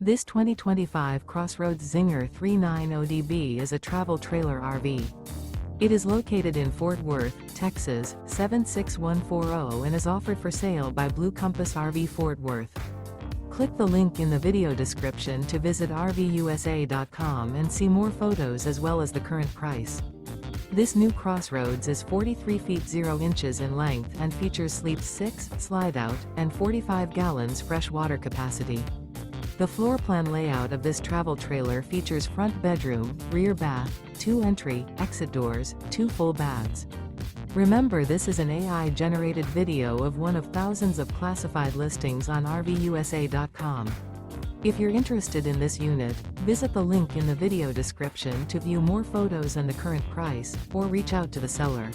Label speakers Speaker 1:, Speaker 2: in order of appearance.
Speaker 1: This 2025 CrossRoads Zinger 390DB is a travel trailer RV. It is located in Fort Worth, Texas, 76140 and is offered for sale by Blue Compass RV Fort Worth. Click the link in the video description to visit RVUSA.com and see more photos as well as the current price. This new CrossRoads is 43 feet 0 inches in length and features Sleep 6, Slideout, and 45 gallons fresh water capacity. The floor plan layout of this travel trailer features front bedroom, rear bath, 2 entry, exit doors, 2 full baths. Remember, this is an AI-generated video of one of thousands of classified listings on RVUSA.com. If you're interested in this unit, visit the link in the video description to view more photos and the current price, or reach out to the seller.